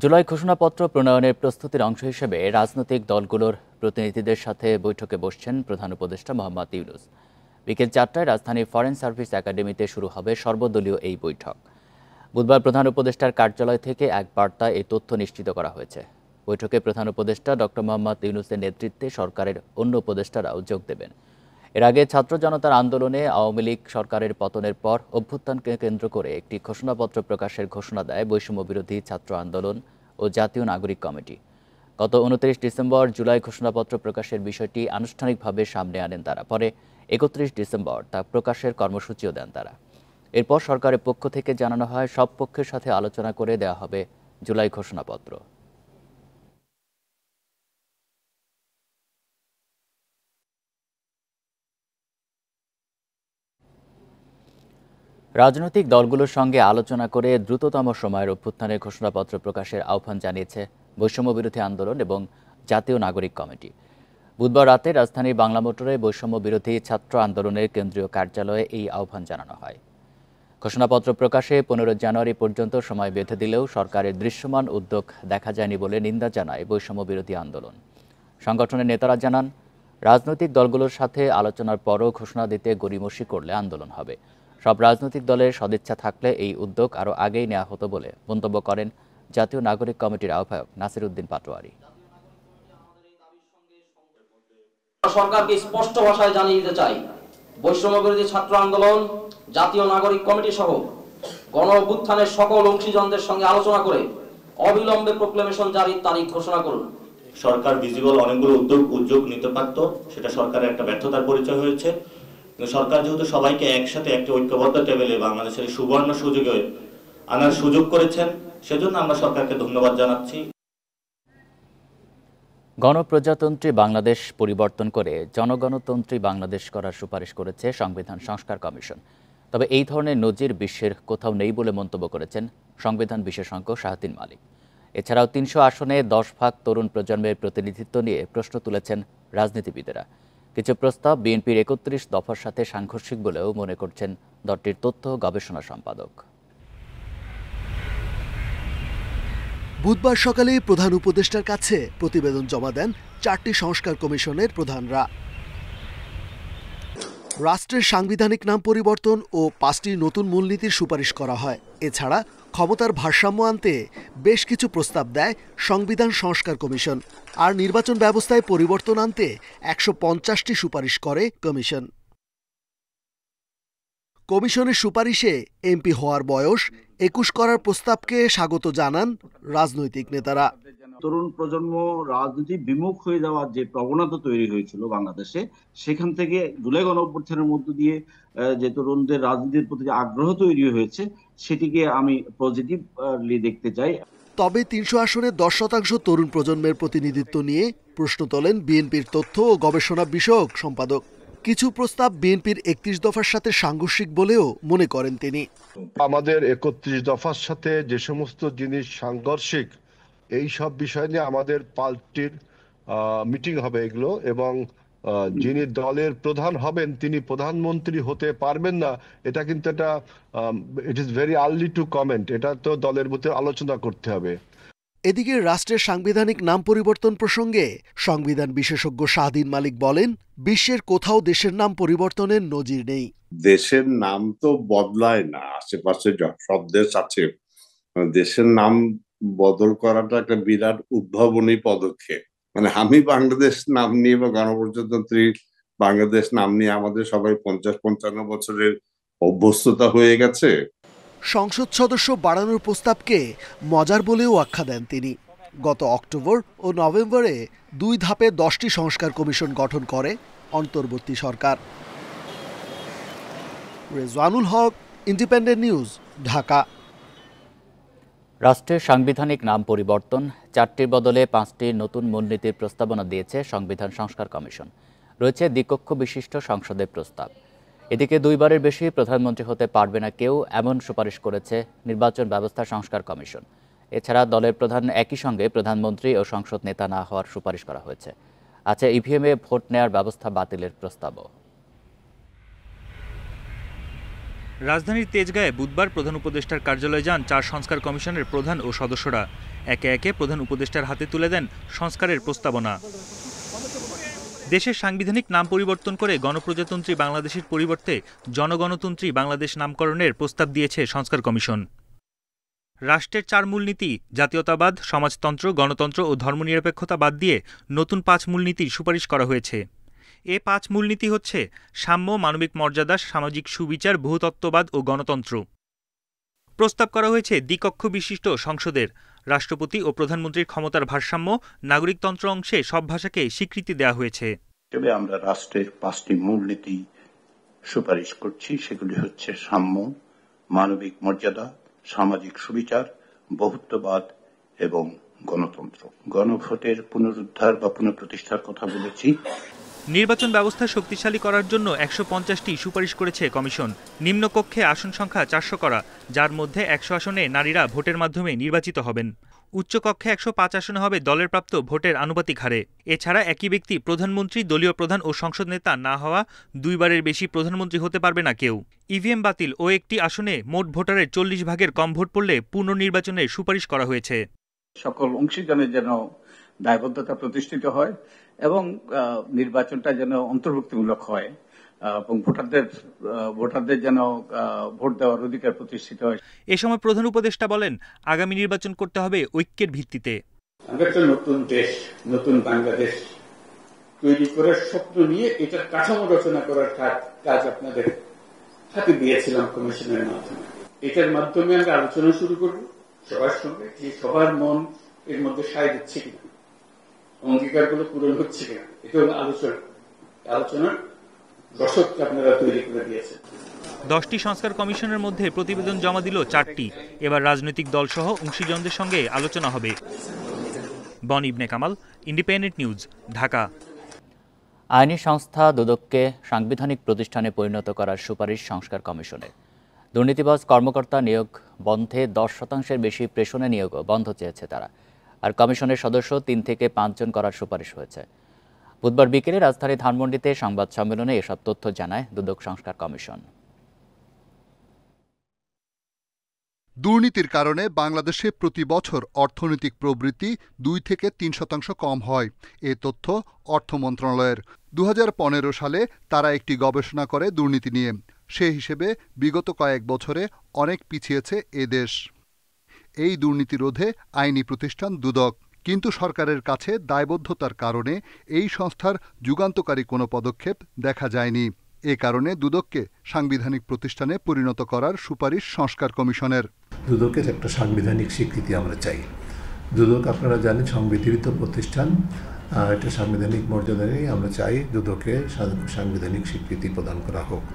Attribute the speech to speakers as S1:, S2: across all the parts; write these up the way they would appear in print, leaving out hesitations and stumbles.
S1: জুলাই ঘোষণাপত্র প্রণয়নের প্রস্তুতির অংশ হিসেবে রাজনৈতিক দলগুলোর প্রতিনিধিদের সাথে বৈঠকে বসছেন প্রধান উপদেষ্টা মোহাম্মদ ইউনূস। বিকেল ৪টায় রাজধানীর ফরেন সার্ভিস একাডেমিতে শুরু হবে সর্বদলীয় এই বৈঠক। বুধবার প্রধান উপদেষ্টার কার্যালয় থেকে এক বার্তায় এই তথ্য নিশ্চিত করা হয়েছে। বৈঠকে প্রধান উপদেষ্টা ডক্টর মোহাম্মদ ইউনূসের নেতৃত্বে সরকারের অন্য উপদেষ্টারাও যোগ দেবেন। এর আগে ছাত্র জনতার আন্দোলনে আওয়ামী লীগ সরকারের পতনের পর অভ্যুত্থানকে কেন্দ্র করে একটি ঘোষণাপত্র প্রকাশের ঘোষণা দেয় বৈষম্য বিরোধী ছাত্র আন্দোলন ও জাতীয় নাগরিক কমিটি। গত ২৯ ডিসেম্বর জুলাই ঘোষণাপত্র প্রকাশের বিষয়টি আনুষ্ঠানিকভাবে সামনে আনেন তারা। পরে ৩১ ডিসেম্বর তা প্রকাশের কর্মসূচিও দেন তারা। এরপর সরকারের পক্ষ থেকে জানানো হয় সব পক্ষের সাথে আলোচনা করে দেওয়া হবে জুলাই ঘোষণাপত্র। রাজনৈতিক দলগুলোর সঙ্গে আলোচনা করে দ্রুততম সময়ের অভ্যুত্থানের ঘোষণাপত্র প্রকাশের আহ্বান জানিয়েছে বৈষম্য বিরোধী আন্দোলন এবং জাতীয় নাগরিক কমিটি। বুধবার রাতে রাজধানীর বাংলা মোটরে বৈষম্য বিরোধী ছাত্র আন্দোলনের কেন্দ্রীয় কার্যালয়ে এই আহ্বান জানানো হয়। ঘোষণাপত্র প্রকাশে ১৫ জানুয়ারি পর্যন্ত সময় বেঁধে দিলেও সরকারের দৃশ্যমান উদ্যোগ দেখা যায়নি বলে নিন্দা জানায় বৈষম্য বিরোধী আন্দোলন। সংগঠনের নেতারা জানান, রাজনৈতিক দলগুলোর সাথে আলোচনার পরও ঘোষণা দিতে গড়িমসি করলে আন্দোলন হবে। সব রাজনৈতিক দলের সদিচ্ছা থাকলে এই উদ্যোগ আরও আগেই নেওয়া হতো বলে মন্তব্য করেন জাতীয় নাগরিক কমিটির আহ্বায়ক নাসির উদ্দিন পাটোয়ারি।
S2: সরকারকে স্পষ্ট ভাষায় জানিয়ে দিতে চাই, বৈষম্য বিরোধী ছাত্র আন্দোলন, জাতীয় নাগরিক কমিটি সহ গণ অভ্যুত্থানের সকল অংশীজনদের সঙ্গে আলোচনা করে অবিলম্বে প্রক্লেমেশন জারির তারিখ ঘোষণা করুন।
S3: সরকার ভিজিবল অনেকগুলো উদ্যোগ নিতে পারত, সেটা সরকারের একটা ব্যর্থতার পরিচয় হয়েছে। সরকার যেহেতু সবাইকে একসাথে একটা ঐক্যবদ্ধ টেবিলে বাংলাদেশের সুবর্ণ সুযোগে আনার সুযোগ করেছেন, সেজন্য আমরা সরকারকে ধন্যবাদ জানাচ্ছি।
S1: গণপ্রজাতন্ত্রী বাংলাদেশ পরিবর্তন করে জনগণতন্ত্রী বাংলাদেশ করার সুপারিশ করেছে সংবিধান সংস্কার কমিশন। তবে এই ধরনের নজির বিশ্বের কোথাও নেই বলে মন্তব্য করেছেন সংবিধান বিশেষজ্ঞ শাহদ্বীন মালিক। এছাড়াও ৩০০ আসনে ১০ ভাগ তরুণ প্রজন্মের প্রতিনিধিত্ব নিয়ে প্রশ্ন তুলেছেন রাজনীতিবিদেরা। কিছু প্রস্তাব বিএনপির ৩১ দফার সাথে সাংঘর্ষিক বলেও মনে করছেন দলটির তথ্য গবেষণা সম্পাদক।
S4: বুধবার সকালে প্রধান উপদেষ্টার কাছে প্রতিবেদন জমা দেন ৪টি সংস্কার কমিশনের প্রধানরা। রাষ্ট্রের সাংবিধানিক নাম পরিবর্তন ও ৫টি নতুন মূলনীতির সুপারিশ করা হয়। এছাড়া ক্ষমতার ভারসাম্য আনতে বেশ কিছু প্রস্তাব দেয় সংবিধান সংস্কার কমিশন। আর নির্বাচন ব্যবস্থায় পরিবর্তন আনতে ১৫০টি সুপারিশ করে কমিশন। কমিশনের সুপারিশে এমপি হওয়ার বয়স ২১ করার প্রস্তাবকে স্বাগত জানান রাজনৈতিক নেতারা।
S5: তরুণ প্রজন্ম রাজনীতি বিমুখ হয়ে যাওয়ার যে প্রবণতা তৈরি হয়েছিল বাংলাদেশে, সেখান থেকে জুলাই গণঅভ্যুত্থানের মধ্য দিয়ে যে তরুণদের রাজনীতির প্রতি আগ্রহ তৈরি হয়েছে, সেটিকে আমি পজিটিভলি দেখতে চাই।
S4: তবে ৩০০ আসনে ১০% তরুণ প্রজন্মের প্রতিনিধিত্ব নিয়ে প্রশ্ন তোলেন বিএনপির তথ্য ও গবেষণা বিষয়ক সম্পাদক। কিছু প্রস্তাব বিএনপির ৩১ দফার সাথে সাংঘর্ষিক বলেও মনে করেন তিনি।
S6: আমাদের ৩১ দফার সাথে যে সমস্ত জিনিস সাংঘর্ষিক, এই সব বিষয় নিয়ে আমাদের পার্টির মিটিং হবে এগুলো, এবং যিনি দলের প্রধান হবেন তিনি প্রধানমন্ত্রী হতে পারবেন না, এটা কিন্তু এটা it is very early two comment. এটা তো দলের মধ্যে আলোচনা করতে হবে।
S4: এদিকে রাষ্ট্রের সাংবিধানিক নাম পরিবর্তন প্রসঙ্গে সংবিধান বিশেষজ্ঞ শাহদ্বীন মালিক বলেন, বিশ্বের কোথাও দেশের নাম পরিবর্তনের নজির নেই।
S7: দেশের নাম তো বদলায় না, আশেপাশে সব দেশ আছে। দেশের নাম বদল করাটা একটা বিরাট উদ্ভাবনী পদক্ষেপ। মানে আমি বাংলাদেশ নাম নিয়ে বা গণপ্রজাতন্ত্রী বাংলাদেশ নাম নিয়ে আমাদের সবাই ৫০-৫৫ বছরের অভ্যস্ততা হয়ে গেছে।
S4: সংসদ সদস্য বাড়ানোর প্রস্তাবকে মজার বলেও আখ্যা দেন তিনি। গত অক্টোবর ও নভেম্বরে ২ ধাপে ১০টি সংস্কার কমিশন গঠন করে অন্তর্বর্তী সরকার। রেজওয়ানুল হক, ইন্ডিপেন্ডেন্ট নিউজ, ঢাকা।
S1: রাষ্ট্রের সাংবিধানিক নাম পরিবর্তন, ৪টির বদলে ৫টি নতুন মূলনীতির প্রস্তাবনা দিয়েছে সংবিধান সংস্কার কমিশন। রয়েছে দ্বিকক্ষ বিশিষ্ট সংসদের প্রস্তাব। এদিকে ২বারের বেশি প্রধানমন্ত্রী হতে পারবে না কেউ, এমন সুপারিশ করেছে নির্বাচন ব্যবস্থা সংস্কার কমিশন। এছাড়া দলের প্রধান একই সঙ্গে প্রধানমন্ত্রী ও সংসদ নেতা না হওয়ার সুপারিশ করা হয়েছে। আছে ইভিএমে ভোট নেয়ার ব্যবস্থা বাতিলের প্রস্তাবও।
S8: রাজধানীর তেজগাঁয়ে বুধবার প্রধান উপদেষ্টার কার্যালয়ে যান ৪ সংস্কার কমিশনের প্রধান ও সদস্যরা। একে একে প্রধান উপদেষ্টার হাতে তুলে দেন সংস্কারের প্রস্তাবনা। দেশের সাংবিধানিক নাম পরিবর্তন করে গণপ্রজাতন্ত্রী বাংলাদেশের পরিবর্তে জনগণতন্ত্রী বাংলাদেশ নামকরণের প্রস্তাব দিয়েছে সংস্কার কমিশন। রাষ্ট্রের 4 মূলনীতি জাতীয়তাবাদ, সমাজতন্ত্র, গণতন্ত্র ও ধর্মনিরপেক্ষতা বাদ দিয়ে নতুন 5 মূলনীতির সুপারিশ করা হয়েছে। এ 5 মূলনীতি হচ্ছে সাম্য, মানবিক মর্যাদা, সামাজিক সুবিচার, বহুতত্ত্ববাদ ও গণতন্ত্র। প্রস্তাব করা হয়েছে দ্বিকক্ষ বিশিষ্ট সংসদের, রাষ্ট্রপতি ও প্রধানমন্ত্রীর ক্ষমতার ভারসাম্য, নাগরিকতন্ত্র অংশে সব ভাষাকে স্বীকৃতি দেওয়া হয়েছে।
S9: তবে আমরা রাষ্ট্রের 5টি মূলনীতি সুপারিশ করছি। সেগুলি হচ্ছে সাম্য, মানবিক মর্যাদা, সামাজিক সুবিচার, বহুত্ববাদ এবং গণতন্ত্র। গণভোটের পুনরুদ্ধার বা পুনঃপ্রতিষ্ঠার কথা বলেছি।
S8: নির্বাচন ব্যবস্থা শক্তিশালী করার জন্য 150টি সুপারিশ করেছে কমিশন। নিম্নকক্ষে আসন সংখ্যা 400 করা, যার মধ্যে 100 আসনে নারীরা ভোটের মাধ্যমে নির্বাচিত হবেন। উচ্চকক্ষে 105 আসনে হবে দলের প্রাপ্ত ভোটের আনুপাতিক হারে। এছাড়া একই ব্যক্তি প্রধানমন্ত্রী, দলীয় প্রধান ও সংসদ নেতা না হওয়া 2 বারের বেশি প্রধানমন্ত্রী হতে পারবে না কেউ। ইভিএম বাতিল ও একটি আসনে মোট ভোটারের 40 ভাগের কম ভোট পড়লে পুনর্নির্বাচনের সুপারিশ করা হয়েছে।
S10: সকল অংশীজনের যেন দায়বদ্ধতা প্রতিষ্ঠিত হয় এবং নির্বাচনটা যেন অন্তর্ভুক্তিমূলক হয় এবং ভোটারদের যেন ভোট দেওয়ার অধিকার প্রতিষ্ঠিত হয়।
S8: এ সময় প্রধান উপদেষ্টা বলেন, আগামী নির্বাচন করতে হবে ঐক্যের ভিত্তিতে।
S11: আমরা একটা নতুন দেশ, নতুন বাংলাদেশ তৈরি করার স্বপ্ন নিয়ে এটার কাঠামো রচনা করার কাজ আপনাদের হাতে দিয়েছিলাম কমিশনের মাধ্যমে। এটার মাধ্যমে আমরা আলোচনা শুরু করব সবার সঙ্গে, যে সবার মন এর মধ্যে সায় দিচ্ছে কিনা, অঙ্গীকারগুলো পূরণ হচ্ছে কিনা। এটা হলো আলোচনার দশকটা আপনারা তৈরি করে দিয়েছেন।
S8: 10টি সংস্কার কমিশনের মধ্যে প্রতিবেদন জমা দিল 4টি। এবার রাজনৈতিক দলসহ অংশীজনদের সঙ্গে আলোচনা হবে। বন ইবনে কামাল, ইন্ডিপেন্ডেন্ট নিউজ, ঢাকা।
S1: আইনি সংস্থা দুদককে সাংবিধানিক প্রতিষ্ঠানে পরিণত করার সুপারিশ সংস্কার কমিশনের। দুর্নীতিবাজ কর্মকর্তা নিয়োগ বন্ধে 10% বেশি প্রেষণে নিয়োগও বন্ধ চেয়েছে তারা। আর কমিশনের সদস্য 3 থেকে 5 জন করার সুপারিশ হয়েছে। বুধবার বিকেলে রাজধানী ধানমন্ডিতে সংবাদ সম্মেলনে এসব তথ্য জানায় দুদক সংস্কার কমিশন।
S12: দুর্নীতির কারণে বাংলাদেশে প্রতি বছর অর্থনৈতিক প্রবৃদ্ধি 2 থেকে 3% কম হয়। এ তথ্য অর্থ মন্ত্রণালয়ের। 2015 সালে তারা একটি গবেষণা করে দুর্নীতি নিয়ে। সে হিসেবে বিগত কয়েক বছরে অনেক পিছিয়েছে এ দেশ। এই দুর্নীতি রোধে আইনি প্রতিষ্ঠান দুদক, কিন্তু সরকারের কাছে দায়বদ্ধতার কারণে এই সংস্থার যুগান্তকারী কোনো পদক্ষেপ দেখা যায়নি। এ কারণে দুদককে সাংবিধানিক প্রতিষ্ঠানে পরিণত করার সুপারিশ সংস্কার কমিশনের।
S13: দুদকের একটা সাংবিধানিক স্বীকৃতি আমরা চাই। দুদক আপনারা জানেন সংবিধিত প্রতিষ্ঠান, এটা সাংবিধানিক মর্যাদা নেই। আমরা চাই দুদকে সাংবিধানিক স্বীকৃতি প্রদান করা হোক।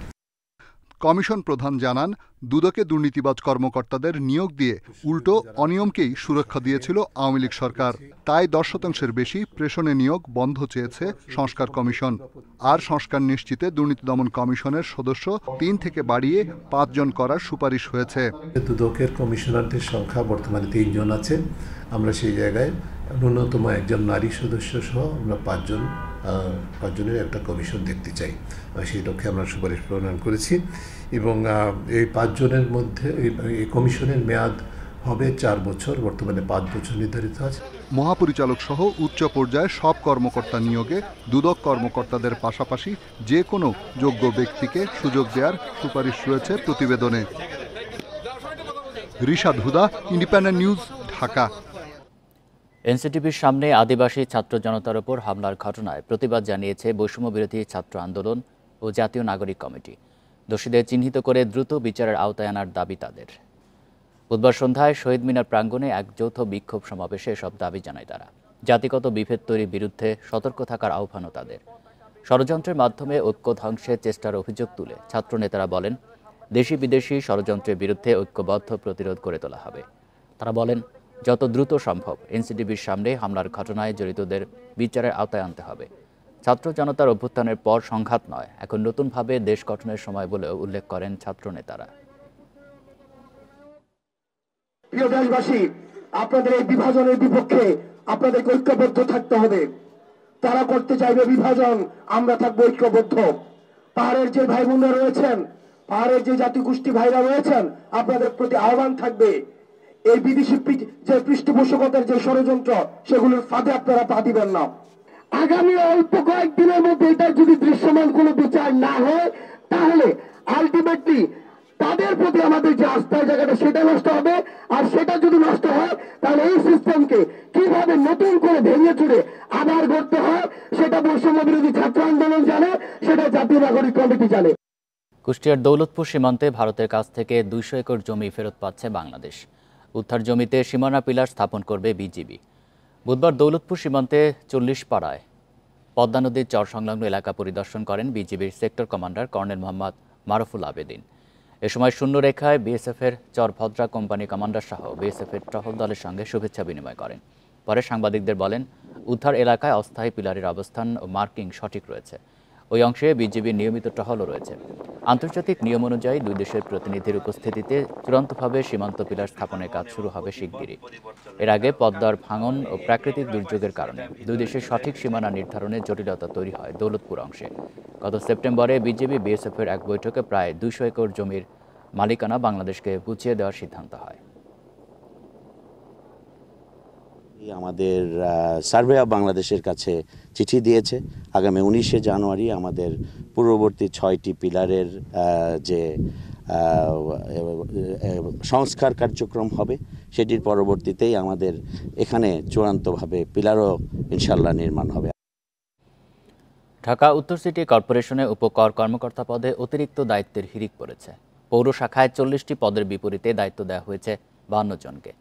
S12: কমিশন প্রধান জানান, দুদকে দুর্নীতিবাজ কর্মকর্তাদের নিয়োগ দিয়ে উল্টো অনিয়মকেই সুরক্ষা দিয়েছিল আওয়ামী লীগ সরকার। তাই 10% বেশি প্রেষণে নিয়োগ বন্ধ চেয়েছে সংস্কার কমিশন। আর সংস্কার নিশ্চিতে দুর্নীতি দমন কমিশনের সদস্য 3 থেকে বাড়িয়ে 5 জন করার সুপারিশ হয়েছে।
S13: দুদকের কমিশনারদের সংখ্যা বর্তমানে 3 জন আছে। আমরা সেই জায়গায় ন্যূনতম 1 জন নারী সদস্য সহ আমরা 5 জনের একটা কমিশন দেখতে চাই। সেই লক্ষ্যে আমরা সুপারিশ প্রণয়ন করেছি এবং এই 5 জনের মধ্যে এই কমিশনের মেয়াদ হবে 4 বছর, বর্তমানে 5 বছর নির্ধারিত আছে।
S12: মহাপরিচালক সহ উচ্চ পর্যায়ে সব কর্মকর্তা নিয়োগে দুদক কর্মকর্তাদের পাশাপাশি যে কোনো যোগ্য ব্যক্তিকে সুযোগ দেওয়ার সুপারিশ রয়েছে প্রতিবেদনে। রিশাদ হুদা, ইন্ডিপেন্ডেন্ট নিউজ, ঢাকা।
S1: এনসিটিভির সামনে আদিবাসী ছাত্র জনতার ওপর হামলার ঘটনায় প্রতিবাদ জানিয়েছে বৈষম্য বিরোধী ছাত্র আন্দোলন ও জাতীয় নাগরিক কমিটি। দোষীদের চিহ্নিত করে দ্রুত বিচারের আওতায় আনার দাবি তাদের। বুধবার সন্ধ্যায় শহীদ মিনার প্রাঙ্গণে এক যৌথ বিক্ষোভ সমাবেশে এসব দাবি জানায় তারা। জাতিগত বিভেদ তৈরির বিরুদ্ধে সতর্ক থাকার আহ্বানও তাদের। ষড়যন্ত্রের মাধ্যমে ঐক্য ধ্বংসের চেষ্টার অভিযোগ তুলে ছাত্র নেতারা বলেন, দেশি বিদেশি ষড়যন্ত্রের বিরুদ্ধে ঐক্যবদ্ধ প্রতিরোধ গড়ে তোলা হবে। তারা বলেন, যত দ্রুত সম্ভব এনসিটিভির সামনে হামলার ঘটনায় জড়িতদের বিচারের আওতায় আনতে হবে। ছাত্র জনতার অভ্যুত্থানের পর সংঘাত নয়, এখন নতুনভাবে দেশ গঠনের সময় বলেও উল্লেখ করেন ছাত্র নেতারা।
S14: প্রিয় দেশবাসী, আপনাদের এই বিভাজনের বিপক্ষে আপনাদেরকে ঐক্যবদ্ধ থাকতে হবে। তারা করতে চাইবে বিভাজন, আমরা থাকবো ঐক্যবদ্ধ। পাহাড়ের যে ভাই বোনরা রয়েছেন, পাহাড়ের যে জাতিগোষ্ঠী ভাইরা রয়েছেন, আপনাদের প্রতি আহ্বান থাকবে, এই বিদেশি যে পৃষ্ঠপোষকতার যে ষড়যন্ত্র সেগুলোর ফাঁদে আপনারা পা দিবেন না। আগামী অল্প কয়েকদিনের মধ্যে এটার যদি দৃশ্যমান কোনো বিচার না হয় তাহলে আলটিমেটলি তাদের প্রতি আমাদের যে আস্থার জায়গাটা সেটা নষ্ট হবে। আর সেটা যদি নষ্ট হয় তাহলে এই সিস্টেমকে কিভাবে নতুন করে ভেঙে চুরে আবার গড়তে হয় সেটা বৈষম্য বিরোধী ছাত্র আন্দোলন জানে, সেটা জাতীয় নাগরিক কমিটি জানে।
S1: কুষ্টিয়ার দৌলতপুর সীমান্তে ভারতের কাছ থেকে 200 একর জমি ফেরত পাচ্ছে বাংলাদেশ। উদ্ধার জমিতে সীমানা পিলার স্থাপন করবে বিজিবি। বুধবার দৌলতপুর সীমান্তে 40 পাড়ায় পদ্মা নদীর চর সংলগ্ন এলাকা পরিদর্শন করেন বিজিবির sector commander colonel Mohammad Maruful Abedin. এ সময় শূন্যরেখায় বিএসএফের চর ভদ্রা কোম্পানি কমান্ডার সহ বিএসএফের টহল দলের সঙ্গে শুভেচ্ছা বিনিময় করেন। পরে সাংবাদিকদের বলেন, উদ্ধার এলাকায় অস্থায়ী পিলারের অবস্থান ও মার্কিং সঠিক রয়েছে। ওই অংশে বিজিবির নিয়মিত টহলও রয়েছে। আন্তর্জাতিক নিয়ম অনুযায়ী দুই দেশের প্রতিনিধির উপস্থিতিতে চূড়ান্তভাবে সীমান্ত পিলার স্থাপনের কাজ শুরু হবে শিগগিরই। এর আগে পদ্মার ভাঙন ও প্রাকৃতিক দুর্যোগের কারণে দুই দেশের সঠিক সীমানা নির্ধারণে জটিলতা তৈরি হয় দৌলতপুর অংশে। গত সেপ্টেম্বরে বিজিবি বিএসএফের এক বৈঠকে প্রায় 200 একর জমির মালিকানা বাংলাদেশকে বুঝিয়ে দেওয়ার সিদ্ধান্ত হয়।
S15: আমাদের সার্ভে অফ বাংলাদেশের কাছে চিঠি দিয়েছে। আগামী 19শে জানুয়ারি আমাদের পূর্ববর্তী 6টি পিলারের যে সংস্কার কার্যক্রম হবে সেটির পরবর্তীতেই আমাদের এখানে চূড়ান্তভাবে পিলারও ইনশাল্লাহ নির্মাণ হবে।
S1: ঢাকা উত্তর সিটি কর্পোরেশনে উপকর কর্মকর্তা পদে অতিরিক্ত দায়িত্বের হিড়িক পড়েছে। পৌর শাখায় 40টি পদের বিপরীতে দায়িত্ব দেওয়া হয়েছে 52 জনকে।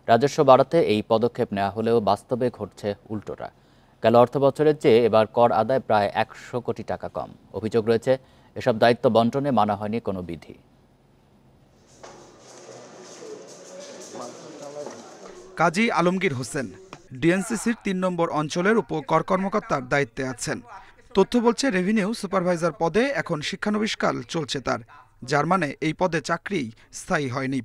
S1: রাজস্ব বাড়াতে এই পদক্ষেপ নেওয়া হলেও বাস্তবে ঘটছে উল্টোটা। গেল অর্থবছরের চেয়ে এবার কর আদায় প্রায় 100 কোটি টাকা কম। অভিযোগ রয়েছে এসব দায়িত্ব বন্টনে মানা হয়নি কোনো বিধি।
S16: কাজী আলমগীর হোসেন ডিএনসিসির 3 নম্বর অঞ্চলের উপকর কর্মকর্তার দায়িত্বে আছেন। তথ্য বলছে রেভিনিউ সুপারভাইজার পদে এখন শিক্ষানবিশকাল চলছে তার, যার মানে এই পদে চাকরি স্থায়ী হয়নি।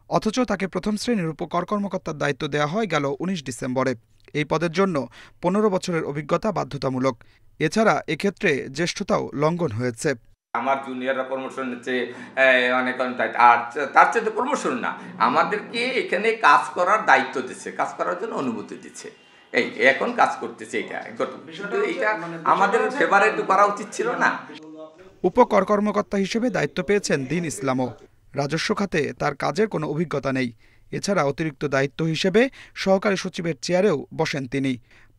S16: অথচ তাকে প্রথম শ্রেণীর উপকর কর্মকর্তার দায়িত্ব দেওয়া হয় গেল 19 ডিসেম্বরে। এই পদের জন্য 15 বছরের অভিজ্ঞতা বাধ্যতামূলক। এছাড়া এক্ষেত্রে জ্যেষ্ঠতাও লঙ্ঘন হয়েছে।
S17: আমার জুনিয়ররা প্রমোশন নিচ্ছে অনেক, আর তার চেয়ে প্রমোশন না, আমাদেরকে এখানে কাজ করার দায়িত্ব দিচ্ছে, কাজ করার জন্য অনুমতি দিচ্ছে। এই এখন কাজ করতেছে, এইটা আমাদের ফেভারেট করা উচিত ছিল না।
S16: উপকর কর্মকর্তা হিসেবে দায়িত্ব পেয়েছেন দীন ইসলামও। রাজস্ব খাতে তার কাজের কোনো অভিজ্ঞতা নেই। এছাড়া অতিরিক্ত দায়িত্ব হিসেবে সহকারী সচিবের চেয়ারেও বসেন তিনি।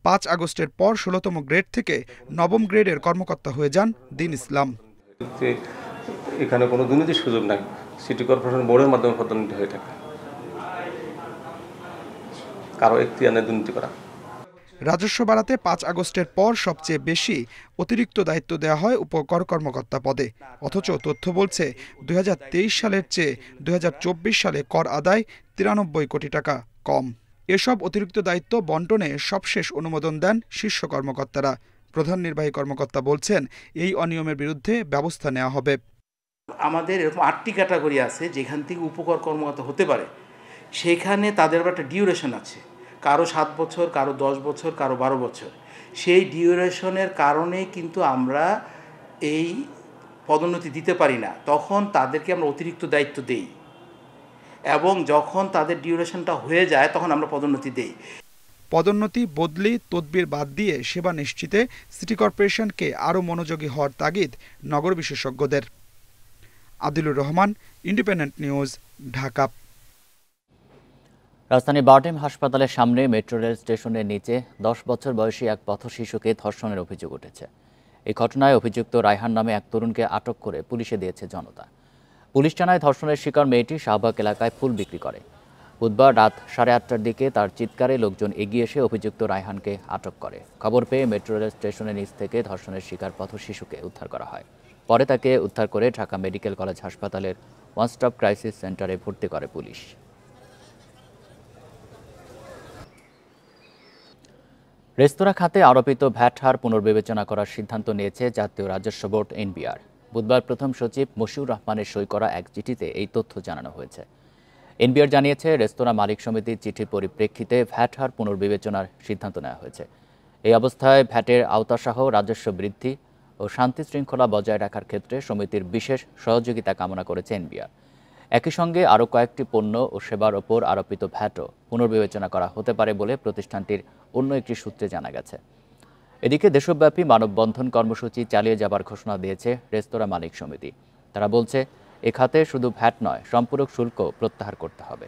S16: 5 আগস্টের পর 16তম গ্রেড থেকে 9ম গ্রেডের কর্মকর্তা হয়ে যান দীন ইসলাম।
S18: এখানে কোনো দুর্নীতির সুযোগ নাই, সিটি কর্পোরেশন বোর্ডের মাধ্যমে পদোন্নতি হয়ে থাকে, কারো এখতিয়ারে দুর্নীতি করা।
S16: রাজস্ব বাড়াতে 5 আগস্টের পর সবচেয়ে বেশি অতিরিক্ত দায়িত্ব দেওয়া হয় উপকর কর্মকর্তা পদে। অথচ তথ্য বলছে 2023 সালের চেয়ে 2024 সালে কর আদায় 93 কোটি টাকা কম। এসব অতিরিক্ত দায়িত্ব বন্টনে সবশেষ অনুমোদন দেন শীর্ষ কর্মকর্তারা। প্রধান নির্বাহী কর্মকর্তা বলছেন, এই অনিয়মের বিরুদ্ধে ব্যবস্থা নেওয়া হবে।
S19: আমাদের এরকম 8টি ক্যাটাগরি আছে যেখান থেকে উপকর কর্মকর্তা হতে পারে, সেখানে তাদের একটা ডিউরেশন আছে, কারো 7 বছর, কারো 10 বছর, কারো 12 বছর। সেই ডিউরেশনের কারণে কিন্তু আমরা এই পদোন্নতি দিতে পারি না, তখন তাদেরকে আমরা অতিরিক্ত দায়িত্ব দেই এবং যখন তাদের ডিউরেশনটা হয়ে যায় তখন আমরা পদোন্নতি দেই।
S16: পদোন্নতি, বদলি, তদবির বাদ দিয়ে সেবা নিশ্চিতে সিটি কর্পোরেশনকে আরও মনোযোগী হওয়ার তাগিদ নগর বিশেষজ্ঞদের। Adilur Rahman, independent news, Dhaka.
S1: রাজধানী বারডেম হাসপাতালের সামনে মেট্রো রেল স্টেশনের নিচে 10 বছর বয়সী এক পথ শিশুকে ধর্ষণের অভিযোগ উঠেছে। এই ঘটনায় অভিযুক্ত রায়হান নামে এক তরুণকে আটক করে পুলিশে দিয়েছে জনতা। পুলিশ জানায়, ধর্ষণের শিকার মেয়েটি শাহবাগ এলাকায় ফুল বিক্রি করে। বুধবার রাত 8:30টার দিকে তার চিৎকারে লোকজন এগিয়ে এসে অভিযুক্ত রায়হানকে আটক করে। খবর পেয়ে মেট্রো রেল স্টেশনের নিচ থেকে ধর্ষণের শিকার পথ শিশুকে উদ্ধার করা হয়। পরে তাকে উদ্ধার করে ঢাকা মেডিকেল কলেজ হাসপাতালের ওয়ান স্টপ ক্রাইসিস সেন্টারে ভর্তি করে পুলিশ। রেস্তোরাঁ খাতে আরোপিত ভ্যাট হার পুনর্বিবেচনা করার সিদ্ধান্ত নিয়েছে জাতীয় রাজস্ব বোর্ড এনবিআর। বুধবার প্রথম সচিব মশিউর রহমানের সই করা এক চিঠিতে এই তথ্য জানানো হয়েছে। এনবিআর জানিয়েছে, রেস্তোরাঁ মালিক সমিতির চিঠির পরিপ্রেক্ষিতে ভ্যাট হার পুনর্বিবেচনার সিদ্ধান্ত নেওয়া হয়েছে। এই অবস্থায় ভ্যাটের আওতাসহ রাজস্ব বৃদ্ধি ও শান্তি শৃঙ্খলা বজায় রাখার ক্ষেত্রে সমিতির বিশেষ সহযোগিতা কামনা করেছে এনবিআর। একই সঙ্গে আরও কয়েকটি পণ্য ও সেবার ওপর আরোপিত ভ্যাটও পুনর্বিবেচনা করা হতে পারে বলে প্রতিষ্ঠানটির অন্য একটি সূত্রে জানা গেছে। এদিকে দেশব্যাপী মানববন্ধন কর্মসূচি চালিয়ে যাবার ঘোষণা দিয়েছে রেস্তোরাঁ মালিক সমিতি। তারা বলছে, এ খাতে শুধু ভ্যাট নয়, সম্পূরক শুল্ক প্রত্যাহার করতে হবে।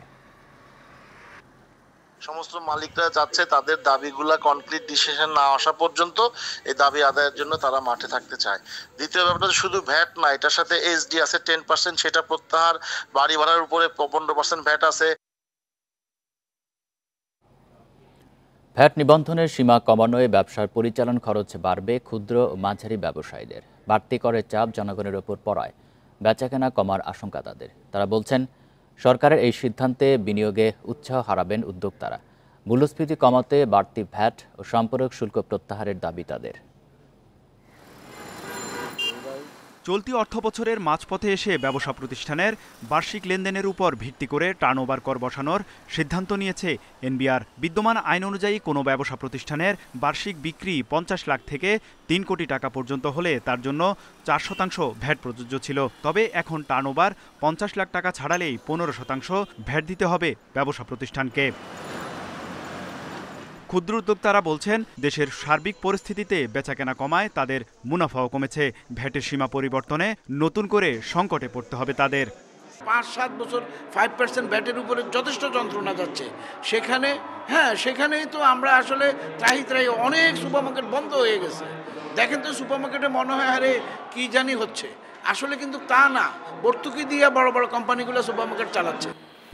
S20: সমস্ত মালিকরা চাচ্ছে তাদের দাবিগুলা কনক্রিট ডিসিশন না আসা পর্যন্ত এই দাবি আদায়ের জন্য তারা মাঠে থাকতে চায়। দ্বিতীয় ব্যাপারটা শুধু ভ্যাট না, এটার সাথে এসডি আছে 10%, সেটা প্রত্যাহার, বাড়ি ভাড়ার উপরে 15% ভ্যাট আছে।
S1: ভ্যাট নিবন্ধনের সীমা কমানোয় ব্যবসার পরিচালন খরচ বাড়বে ক্ষুদ্র ও মাঝারি ব্যবসায়ীদের। বাড়তি করের চাপ জনগণের ওপর পড়ায় বেচাকেনা কমার আশঙ্কা তাদের। তারা বলছেন, সরকারের এই সিদ্ধান্তে বিনিয়োগে উৎসাহ হারাবেন উদ্যোক্তারা। মূল্যস্ফীতি কমাতে বাড়তি ভ্যাট ও সম্পূরক শুল্ক প্রত্যাহারের দাবি তাদের।
S16: চলতি অর্থবছরের মাঝপথে এসে ব্যবসা প্রতিষ্ঠানের বার্ষিক লেনদেনের উপর ভিত্তি করে টার্নওভার কর বসানোর সিদ্ধান্ত নিয়েছে এনবিআর। বিদ্যমান আইন অনুযায়ী কোনো ব্যবসা প্রতিষ্ঠানের বার্ষিক বিক্রি 50 লাখ থেকে 3 কোটি টাকা পর্যন্ত হলে তার জন্য 4% ভ্যাট প্রযোজ্য ছিল। তবে এখন টার্নওভার 50 লাখ টাকা ছাড়ালেই 15% ভ্যাট দিতে হবে ব্যবসা প্রতিষ্ঠানকে। ক্ষুদ্র উদ্যোক্তারা বলছেন, দেশের সার্বিক পরিস্থিতিতে বেচাকেনা কমায় তাদের মুনাফাও কমেছে। ভ্যাটের সীমা পরিবর্তনে নতুন করে সংকটে পড়তে হবে তাদের।
S21: 5-7 বছর 5% ভ্যাটের উপরে যথেষ্ট যন্ত্রণা যাচ্ছে। সেখানেই তো আমরা আসলে ত্রাহি অনেক সুপারমার্কেট বন্ধ হয়ে গেছে। দেখেন তো সুপারমার্কেটে মনে হয় আরে কি জানি হচ্ছে, আসলে কিন্তু তা না। ভর্তুকি দিয়ে বড় বড় কোম্পানিগুলো সুপারমার্কেট চালাচ্ছে।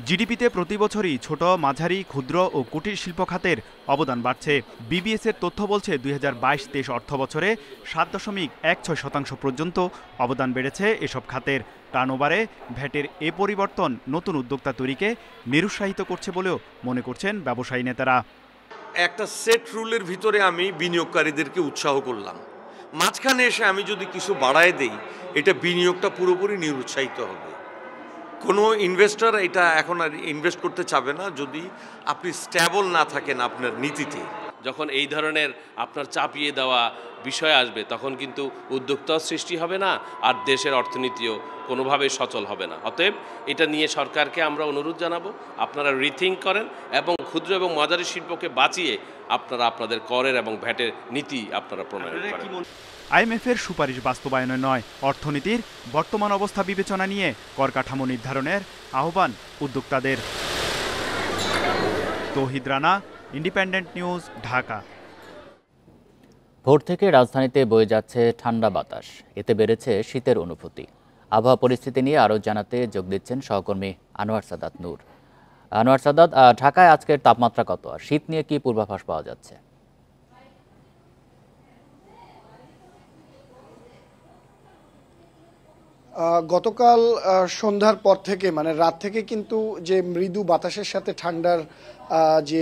S16: জিডিপিতে প্রতি বছরই ছোট, মাঝারি, ক্ষুদ্র ও কুটির শিল্প খাতের অবদান বাড়ছে। বিবিএস এর তথ্য বলছে 2022-23 অর্থ বছরে 7.16% পর্যন্ত অবদান বেড়েছে এসব খাতের। টার্নওভারে ভ্যাটের এ পরিবর্তন নতুন উদ্যোক্তা তৈরিকে নিরুৎসাহিত করছে বলেও মনে করছেন ব্যবসায়ী নেতারা।
S22: একটা সেট রুলের ভিতরে আমি বিনিয়োগকারীদেরকে উৎসাহ করলাম, মাঝখানে এসে আমি যদি কিছু বাড়ায় দেই, এটা বিনিয়োগটা পুরোপুরি নিরুৎসাহিত হবে। কোনো ইনভেস্টর এটা এখন আর ইনভেস্ট করতে চাবে না যদি আপনি স্ট্যাবল না থাকেন আপনার নীতিতে।
S23: যখন এই ধরনের আপনার চাপিয়ে দেওয়া বিষয় আসবে, তখন কিন্তু উদ্যোক্তাও সৃষ্টি হবে না, আর দেশের অর্থনীতিও কোনোভাবে সচল হবে না। অতএব এটা নিয়ে সরকারকে আমরা অনুরোধ জানাবো, আপনারা রিথিঙ্ক করেন এবং ক্ষুদ্র এবং মাঝারি শিল্পকে বাঁচিয়ে আপনারা আপনাদের করের এবং ভ্যাটের নীতি আপনারা প্রণয়ন করেন।
S16: আইএমএফের সুপারিশ বাস্তবায়নে নয়, অর্থনীতির বর্তমান অবস্থা বিবেচনা নিয়ে কর কাঠামো নির্ধারণের আহ্বান উদ্যোক্তাদের। তৌহিদ রানা, ইন্ডিপেন্ডেন্ট নিউজ, ঢাকা।
S1: ভোর থেকে রাজধানীতে বয়ে যাচ্ছে ঠান্ডা বাতাস, এতে বেড়েছে শীতের অনুভূতি। আবহাওয়া পরিস্থিতি নিয়ে আরও জানাতে যোগ দিচ্ছেন সহকর্মী আনোয়ার সাদাত নূর। আনোয়ার সাদাত, ঢাকায় আজকের তাপমাত্রা কত, আর শীত নিয়ে কি পূর্বাভাস পাওয়া যাচ্ছে?
S24: গতকাল সন্ধ্যার পর থেকে মানে রাত থেকে কিন্তু যে মৃদু বাতাসের সাথে ঠান্ডার যে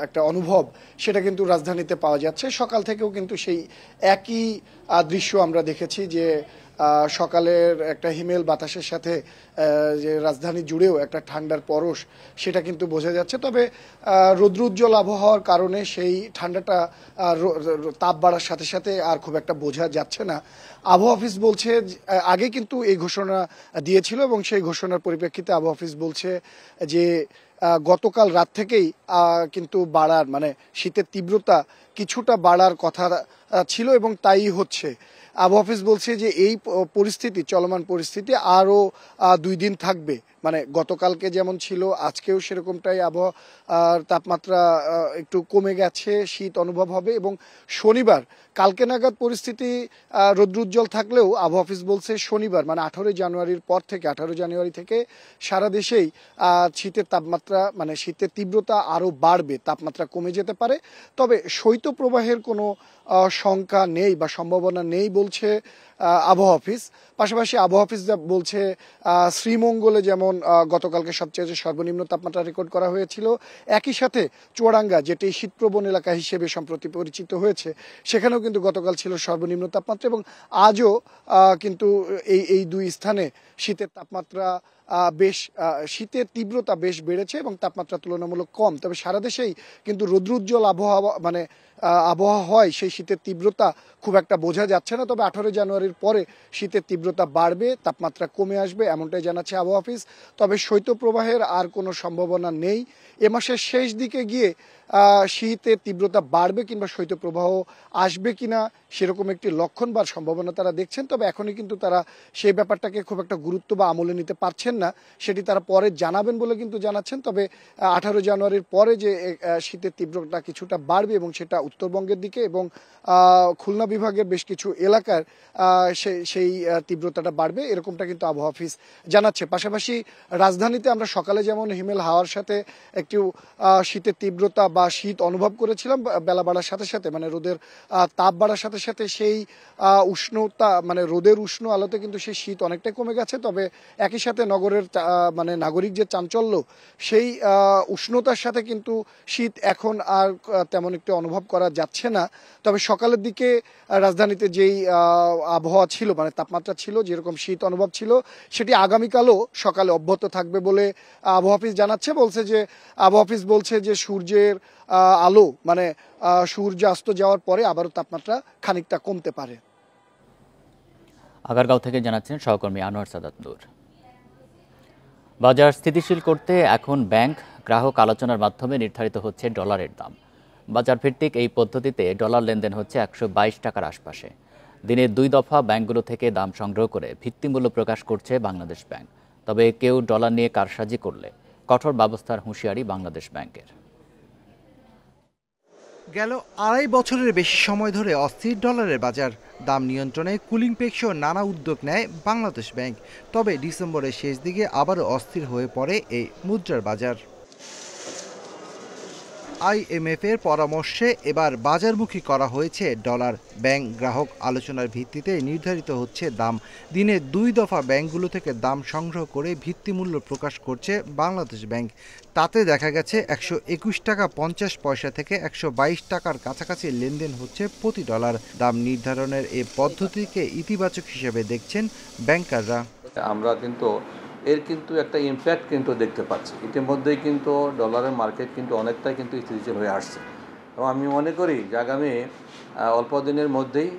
S24: একটা অনুভব সেটা কিন্তু রাজধানীতে পাওয়া যাচ্ছে। সকাল থেকেও কিন্তু সেই একই দৃশ্য আমরা দেখেছি যে সকালের একটা হিমেল বাতাসের সাথে যে রাজধানী জুড়েও একটা ঠান্ডার পরশ সেটা কিন্তু বোঝা যাচ্ছে। তবে রৌদ্রোজ্জ্বল আবহাওয়ার কারণে সেই ঠান্ডাটা তাপ বাড়ার সাথে সাথে আর খুব একটা বোঝা যাচ্ছে না। আবহাওয়া অফিস বলছে, আগে কিন্তু এই ঘোষণা দিয়েছিল এবং সেই ঘোষণার পরিপ্রেক্ষিতে আবহাওয়া অফিস বলছে যে গতকাল রাত থেকেই কিন্তু বাড়ার মানে শীতের তীব্রতা কিছুটা বাড়ার কথা ছিল এবং তাই হচ্ছে। আবহাওয়া অফিস বলছে যে এই পরিস্থিতি, চলমান পরিস্থিতি আরও 2 দিন থাকবে। মানে গতকালকে যেমন ছিল আজকেও সেরকমটাই আবহাওয়ার তাপমাত্রা একটু কমে গেছে, শীত অনুভব হবে। এবং শনিবার কালকে নাগাদ পরিস্থিতি রৌদ্রোজ্জ্বল থাকলেও আবহাওয়া অফিস বলছে শনিবার মানে 18 জানুয়ারির পর থেকে 18 জানুয়ারি থেকে সারা দেশেই শীতের তাপমাত্রা মানে শীতের তীব্রতা আরও বাড়বে, তাপমাত্রা কমে যেতে পারে। তবে শৈত্যপ্রবাহের কোনো শঙ্কা নেই বা সম্ভাবনা নেই বলছে আবহাওয়া অফিস। পাশাপাশি আবহাওয়া অফিস যা বলছে, শ্রীমঙ্গলে যেমন গতকালকে সবচেয়ে সর্বনিম্ন তাপমাত্রা রেকর্ড করা হয়েছিল, একই সাথে চুয়াডাঙ্গা যেটি শীতপ্রবণ এলাকা হিসেবে সম্প্রতি পরিচিত হয়েছে, সেখানেও কিন্তু গতকাল ছিল সর্বনিম্ন তাপমাত্রা এবং আজও কিন্তু এই 2 স্থানে শীতের তাপমাত্রা শীতের তীব্রতা বেশ বেড়েছে এবং তাপমাত্রা তুলনামূলক কম। তবে সারা দেশেই কিন্তু রৌদ্রোজ্জ্বল আবহাওয়া হয়, সেই শীতের তীব্রতা খুব একটা বোঝা যাচ্ছে না। তবে 18 জানুয়ারি জানুয়ারির পরে শীতের তীব্রতা বাড়বে, তাপমাত্রা কমে আসবে, এমনটাই জানাচ্ছে আবহাওয়া অফিস। তবে শৈত্যপ্রবাহের আর কোনো সম্ভাবনা নেই। এ মাসের শেষ দিকে গিয়ে শীতের তীব্রতা বাড়বে কিংবা শৈত্যপ্রবাহ আসবে কিনা সেরকম একটি লক্ষণ বা সম্ভাবনা তারা দেখছেন। তবে এখনই কিন্তু তারা সেই ব্যাপারটাকে খুব একটা গুরুত্ব বা আমলে নিতে পারছেন না, সেটি তারা পরে জানাবেন বলে কিন্তু জানাচ্ছেন। তবে 18 জানুয়ারির পরে যে শীতের তীব্রতা কিছুটা বাড়বে এবং সেটা উত্তরবঙ্গের দিকে এবং খুলনা বিভাগের বেশ কিছু এলাকার সেই তীব্রতাটা বাড়বে, এরকমটা কিন্তু আবহাওয়া অফিস জানাচ্ছে। পাশাপাশি রাজধানীতে আমরা সকালে যেমন হিমেল হাওয়ার সাথে একটু শীতের তীব্রতা বা শীত অনুভব করেছিলাম, বেলা বাড়ার সাথে সাথে মানে রোদের তাপ বাড়ার সাথে সাথে সেই উষ্ণতা মানে রোদের উষ্ণ আলোতে কিন্তু সেই শীত অনেকটাই কমে গেছে। তবে একই সাথে নগরের মানে নাগরিক যে চাঞ্চল্য, সেই উষ্ণতার সাথে কিন্তু শীত এখন আর তেমন একটু অনুভব করা যাচ্ছে না। তবে সকালের দিকে রাজধানীতে যেই আবহাওয়া ছিল মানে তাপমাত্রা ছিল, যেরকম শীত অনুভব ছিল, সেটি আগামীকালও সকালে অব্যাহত থাকবে বলে আবহাওয়া অফিস জানাচ্ছে। আবহাওয়া অফিস বলছে যে সূর্যের আলো মানে সূর্য অস্ত যাওয়ার পরে আবারও তাপমাত্রা খানিকটা কমতে পারে।
S1: আগারগাঁও থেকে জানাচ্ছেন সহকর্মী আনোয়ার সাদাত নূর। বাজার স্থিতিশীল করতে এখন ব্যাংক গ্রাহক আলোচনার মাধ্যমে নির্ধারিত হচ্ছে ডলারের দাম। বাজার ভিত্তিক এই পদ্ধতিতে ডলার লেনদেন হচ্ছে 122 টাকার আশপাশে। দিনে 2 দফা ব্যাংকগুলো থেকে দাম সংগ্রহ করে ভিত্তিমূল্য প্রকাশ করছে বাংলাদেশ ব্যাংক। তবে কেউ ডলার নিয়ে কারসাজি করলে কঠোর ব্যবস্থার হুঁশিয়ারি বাংলাদেশ ব্যাংকের।
S2: গেল 2.5 বছরের বেশি সময় ধরে অস্থির ডলারের বাজার। দাম নিয়ন্ত্রণে কুলিং প্যাক সহ নানা উদ্যোগ নেয় বাংলাদেশ ব্যাংক। তবে ডিসেম্বরের শেষ দিকে আবারও অস্থির হয়ে পড়ে এই মুদ্রার বাজার। IMF এর পরামর্শে এবার বাজারমুখী করা হয়েছে ডলার। ব্যাংক গ্রাহক আলোচনার ভিত্তিতে নির্ধারিত হচ্ছে দাম। দিনে 2 দফা ব্যাংকগুলো থেকে দাম সংগ্রহ করে ভিত্তিমূল্য প্রকাশ করছে বাংলাদেশ ব্যাংক। তাতে দেখা গেছে 121 টাকা 50 পয়সা থেকে 122 টাকার কাছাকাছি লেনদেন হচ্ছে প্রতি ডলার। দাম নির্ধারণের এই পদ্ধতিকে ইতিবাচক হিসেবে দেখছেন ব্যাংকাররা।
S18: আমরা কিন্তু এর একটা ইমপ্যাক্ট কিন্তু দেখতে পাচ্ছি। ইতিমধ্যেই কিন্তু ডলারের মার্কেট কিন্তু অনেকটাই কিন্তু স্থিতিশীল হয়ে আসছে এবং আমি মনে করি যে আগামী অল্প দিনের মধ্যেই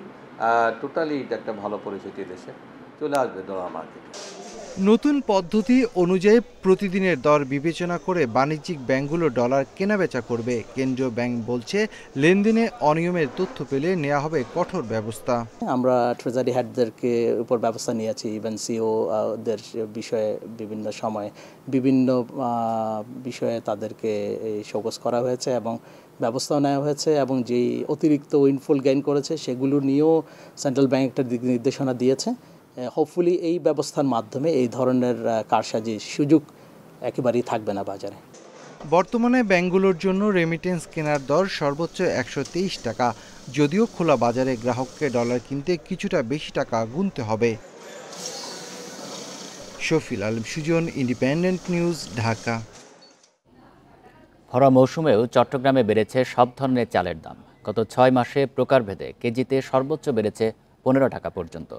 S18: টোটালি এটা একটা ভালো পরিস্থিতি দেশে চলে আসবে ডলার মার্কেট।
S2: নতুন পদ্ধতি অনুযায়ী প্রতিদিনের দর বিবেচনা করে বাণিজ্যিক ব্যাংকগুলো ডলার কেনাবেচা করবে। কেন্দ্রীয় ব্যাংক বলছে লেনদেনে অনিয়মের তথ্য পেলে নেওয়া হবে কঠোর ব্যবস্থা।
S3: আমরা ট্রেজারি হেডদেরকে উপর ব্যবস্থা নিয়েছি, ইভেন সিও দের বিষয়ে বিভিন্ন সময় বিভিন্ন বিষয়ে তাদেরকে শোকজ করা হয়েছে এবং ব্যবস্থাও নেওয়া হয়েছে এবং যেই অতিরিক্ত উইন্ডফল গেইন করেছে সেগুলো নিয়েও সেন্ট্রাল ব্যাংক একটা দিক নির্দেশনা দিয়েছে। হোপফুলি এই ব্যবস্থার মাধ্যমে এই ধরনের কারসাজির সুযোগ একেবারেই থাকবে না বাজারে।
S2: বর্তমানে ব্যাংকগুলোর জন্য রেমিটেন্স কেনার দর সর্বোচ্চ 123 টাকা। যদিও খোলা বাজারে গ্রাহককে ডলার কিনতে কিছুটা বেশি টাকা গুনতে হবে। Shafil Alam Sujan, independent news, Dhaka.
S1: ভরা মৌসুমেও চট্টগ্রামে বেড়েছে সব ধরনের চালের দাম। গত 6 মাসে প্রকারভেদে কেজিতে সর্বোচ্চ বেড়েছে 15 টাকা পর্যন্ত।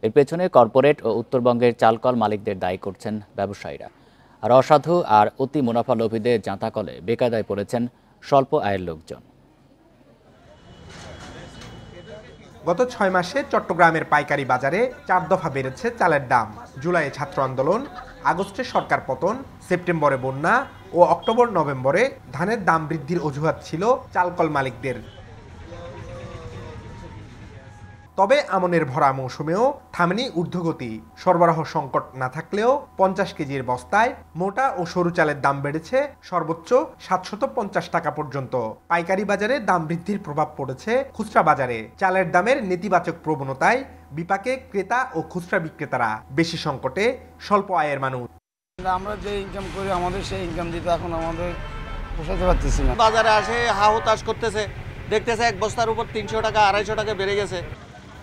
S1: এর পেছনে কর্পোরেট ও উত্তরবঙ্গের চালকল মালিকদের দায়ী করছেন ব্যবসায়ীরা। আর অসাধু আর অতি মুনাফালোভীদের জাঁতাকলে বেকায়দায় পড়েছেন স্বল্প আয়ের লোকজন।
S5: গত 6 মাসে চট্টগ্রামের পাইকারি বাজারে 4 দফা বেড়েছে চালের দাম। জুলাইয়ে ছাত্র আন্দোলন, আগস্টে সরকার পতন, সেপ্টেম্বরে বন্যা ও অক্টোবর নভেম্বরে ধানের দাম বৃদ্ধির অজুহাত ছিল চালকল মালিকদের। তবে আমনের ভরা মৌসুমেও থামেনি ঊর্ধ্বগতি। সরবরাহ সংকট না থাকলেও 50 কেজির বস্তায় মোটা ও সরু চালের দাম বেড়েছে সর্বোচ্চ 750 টাকা পর্যন্ত। পাইকারি বাজারে দাম বৃদ্ধির প্রভাব পড়েছে খুচরা বাজারে। চালের দামের নেতিবাচক প্রবণতায় বিপাকে ক্রেতা ও খুচরা বিক্রেতারা। বেশি সংকটে স্বল্প আয়ের মানুষ।
S6: আমরা যে ইনকাম করি আমাদের সেই ইনকাম দিতে এখন আমাদের পোষাতে পারতেছি না।
S25: বাজারে আসে হাহুতাশ করতেছে, দেখতেছে এক বস্তার উপর 300 টাকা 250 টাকা বেড়ে গেছে।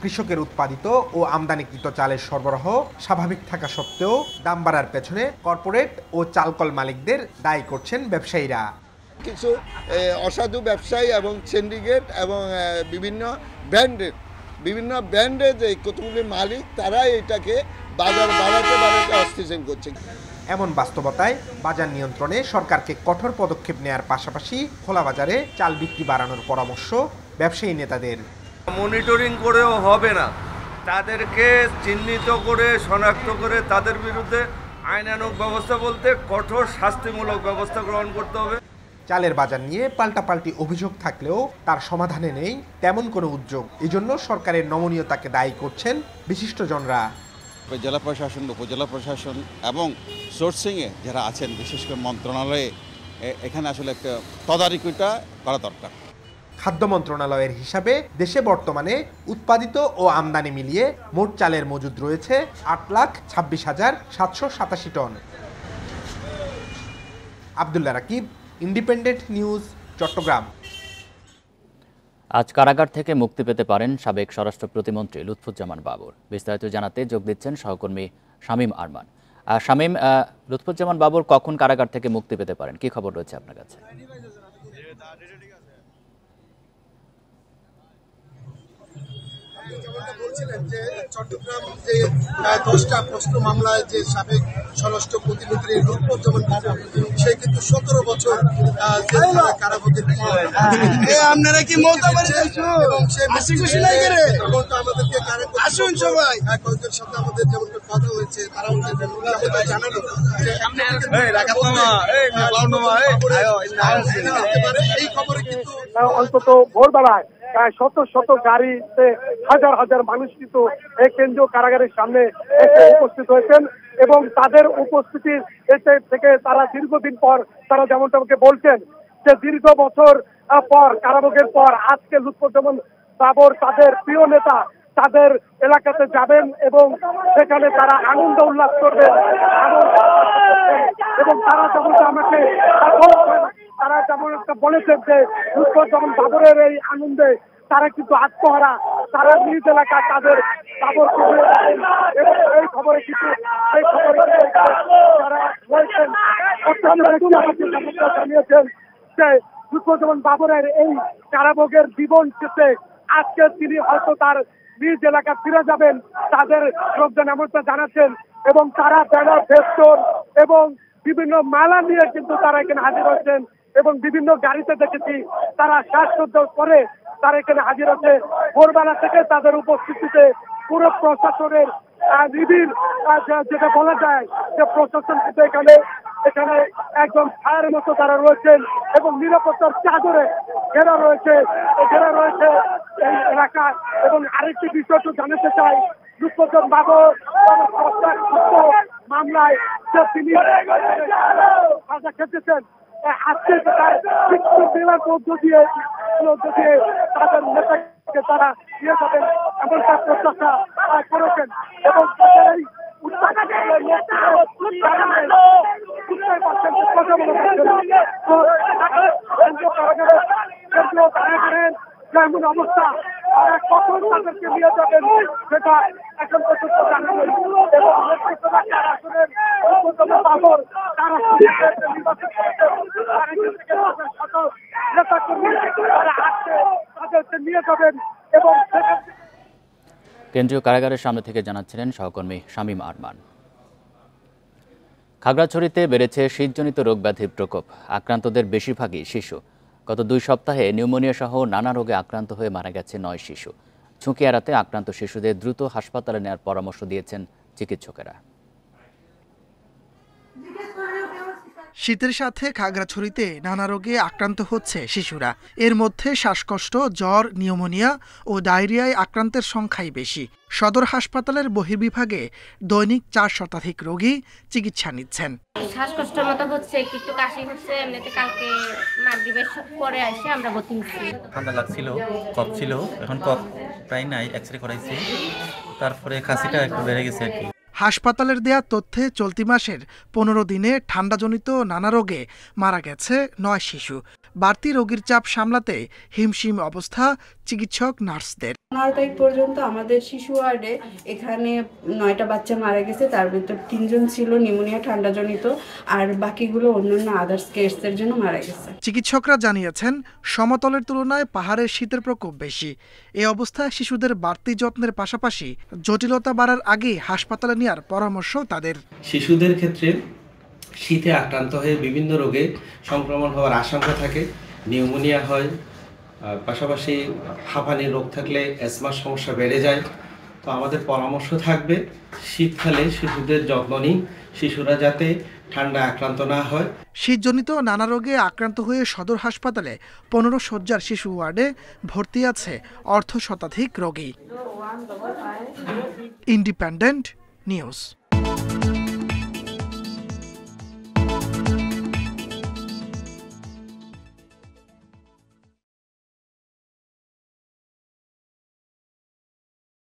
S5: কৃষকের উৎপাদিত ও আমদানিকৃত চালের সরবরাহ স্বাভাবিক থাকা সত্ত্বেও দাম বাড়ার পেছনে কর্পোরেট ও চালকল মালিকদের দায়ী করছেন ব্যবসায়ীরা।
S26: কিছু অসাধু ব্যবসায়ী এবং সিন্ডিকেট এবং বিভিন্ন ব্র্যান্ডের যে কতগুলি মালিক তারা এটাকে বাজার বাড়াতে অস্থিতিশীল করছে।
S5: এমন বাস্তবতায় বাজার নিয়ন্ত্রণে সরকারকে কঠোর পদক্ষেপ নেয়ার পাশাপাশি খোলা বাজারে চাল বিক্রি বাড়ানোর পরামর্শ ব্যবসায়ী নেতাদের।
S22: মনিটরিং করেও হবে না,
S4: তাদেরকে চিহ্নিত করে শনাক্ত করে তাদের বিরুদ্ধে আইনানুগ ব্যবস্থা বলতে কঠোর শাস্তিমূলক ব্যবস্থা গ্রহণ করতে হবে।
S5: চালের বাজার নিয়ে পাল্টাপাল্টি অভিযোগ থাকলেও তার সমাধানে নেই তেমন কোনো উদ্যোগ। এজন্য সরকারের নমনীয়তাকে দায়ী করছেন বিশিষ্টজনরা।
S7: জেলা প্রশাসন, উপজেলা প্রশাসন এবং সোর্সিংয়ে যারা আছেন, বিশেষ করে মন্ত্রণালয়ে, এখানে আসলে একটা তদারকিটা করা দরকার।
S5: খাদ্য মন্ত্রণালয়ের হিসাবে দেশে বর্তমানে উৎপাদিত ও আমদানি মিলিয়ে মোট চালের মজুদ রয়েছে 8,26,787 টন। Abdullah Rakib, independent news, Chattogram.
S1: আজ কারাগার থেকে মুক্তি পেতে পারেন সাবেক স্বরাষ্ট্র প্রতিমন্ত্রী লুৎফুজ্জামান বাবর। বিস্তারিত জানাতে যোগ দিচ্ছেন সহকর্মী শামীম আরমান। শামীম, লুৎফুজ্জামান বাবর কখন কারাগার থেকে মুক্তি পেতে পারেন, কি খবর রয়েছে আপনার কাছে?
S8: বলছিলেন যে চট্টগ্রাম যে 10টা প্রশ্ন মামলায় যে সাবেক স্বরাষ্ট্র প্রতিমন্ত্রী লুৎফুজ্জামান বাবর, সে কিন্তু 17 বছর কারাভোগের আপনারা কি এবং সে আমাদেরকে আসুন সবাই কয়েকজন সাথে আমাদের যেমন কথা হয়েছে, তারা জানালো এই খবরে কিন্তু
S14: অন্তত ভোরবেলায় শত শত গাড়িতে হাজার হাজার মানুষ কিন্তু এই কেন্দ্রীয় কারাগারের সামনে উপস্থিত হয়েছেন এবং তাদের উপস্থিতির থেকে তারা দীর্ঘদিন পর তারা যেমনটা আমাকে বলছেন যে দীর্ঘ বছর পর কারাভোগের পর আজকে লুৎফুজ্জামান বাবর তাদের প্রিয় নেতা তাদের এলাকাতে যাবেন এবং সেখানে তারা আনন্দ উল্লাস করবেন এবং তারা যেমনটা আমাকে তারা যেমন একটা বলেছেন যে লুৎফুজ্জামান বাবরের এই আনন্দে তারা কিন্তু আত্মহারা, তারা নিজ এলাকা তাদের বাবর এবং এই খবরে কিন্তু তারা বলছেন জানিয়েছেন যে লুৎফুজ্জামান বাবরের এই কারাভোগের জীবন শেষে আজকে তিনি হয়তো তার নিজ এলাকা ফিরে যাবেন, তাদের লোকজন এমনটা জানাচ্ছেন এবং তারা ব্যানার ফেস্টুন এবং বিভিন্ন মালা নিয়ে কিন্তু তারা এখানে হাজির হচ্ছেন এবং বিভিন্ন গাড়িতে দেখেছি তারা শ্বাসরুদ্ধ করে তারা এখানে হাজির হচ্ছে। ভোরবেলা থেকে তাদের উপস্থিতিতে পুরো প্রশাসনের নিবিড় যেটা বলা যায় যে প্রশাসন কিন্তু এখানে একদম ছায়ার মতো তারা রয়েছেন এবং নিরাপত্তার চাদরে ঘেরা রয়েছে এই এলাকা। এবং আরেকটি বিষয় তো জানাতে চাই, লুৎফুজ্জামান বাবর মামলায় যে তিনি সাজা খেতেছেন, আজকে তার মেলার মধ্য দিয়ে তাদের নেতাকে তারা নিয়ে যাবেন এমনটা প্রত্যাশা করেছেন এবং এমন অবস্থা তারা কখন তাদেরকে নিয়ে যাবেন সেটা এখন পর্যন্ত জানা নেই এবং বাবর তারা তাদেরকে নিয়ে যাবেন এবং
S1: কেন্দ্রীয় কারাগারের সামনে থেকে জানাচ্ছিলেন সহকর্মী শামীম আরমান। খাগড়াছড়িতে বেড়েছে শীতজনিত রোগ ব্যাধির প্রকোপ। আক্রান্তদের বেশিরভাগই শিশু। গত 2 সপ্তাহে নিউমোনিয়া সহ নানা রোগে আক্রান্ত হয়ে মারা গেছে 9 শিশু। ঝুঁকি এড়াতে আক্রান্ত শিশুদের দ্রুত হাসপাতালে নেওয়ার পরামর্শ দিয়েছেন চিকিৎসকেরা।
S16: শীতের সাথে খাগড়াছড়িতে নানা রোগে আক্রান্ত হচ্ছে শিশুরা। এর মধ্যে শ্বাসকষ্ট, জ্বর, নিউমোনিয়া ও ডায়রিয়ায় আক্রান্তের সংখ্যাই বেশি। সদর হাসপাতালের বহির্বিভাগে দৈনিক 4 শতাধিক রোগী চিকিৎসা নিচ্ছেন।
S9: শ্বাসকষ্টের মতো হচ্ছে, একটু কাশি হচ্ছে, এমনিতে কালকে মাগরিবের পরে এসে আমরা ভর্তি হচ্ছি।
S10: ঠান্ডা লাগছিল, কফ ছিল, এখন কফ প্রায় নাই, এক্সরে করাইছি, তারপরে কাশিটা একটু বেড়ে গেছে আর কি।
S16: হাসপাতালের দেয়া তথ্যে চলতি মাসের 15 দিনে ঠান্ডাজনিত নানা রোগে মারা গেছে 9 শিশু। বাড়তি রোগীর চাপ সামলাতে হিমশিম অবস্থা চিকিৎসক নার্সদের।
S11: 15 তারিখ পর্যন্ত আমাদের শিশু ওয়ার্ডে এখানে 9টা বাচ্চা মারা গেছে, তার ভিতর 3 জন ছিল নিউমোনিয়া ঠান্ডাজনিত আর বাকিগুলো অন্যান্য আদার্স কেসের জন্য মারা গেছে।
S16: চিকিৎসকরা জানিয়েছেন সমতলের তুলনায় পাহাড়ের শীতের প্রকোপ বেশি। এই অবস্থায় শিশুদের বাড়তি যত্নের পাশাপাশি জটিলতা বাড়ার আগে হাসপাতালে নেওয়ার পরামর্শ তাদের।
S27: শিশুদের ক্ষেত্রে শীতে আক্রান্ত হয়ে বিভিন্ন রোগে সংক্রমণ হওয়ার আশঙ্কা থাকে। নিউমোনিয়া হয়, পাশাপাশি হাঁপানির রোগ থাকলে অ্যাজমার সমস্যা বেড়ে যায়। তো আমাদের পরামর্শ থাকবে শীতকালে শিশুদের যত্ন নিন, শিশুরা যাতে ঠান্ডা আক্রান্ত না হয়।
S12: শীতজনিত নানা রোগে আক্রান্ত হয়ে সদর হাসপাতালে 15 শয্যার শিশু ওয়ার্ডে ভর্তি আছে অর্ধশতাধিক রোগী। Independent news.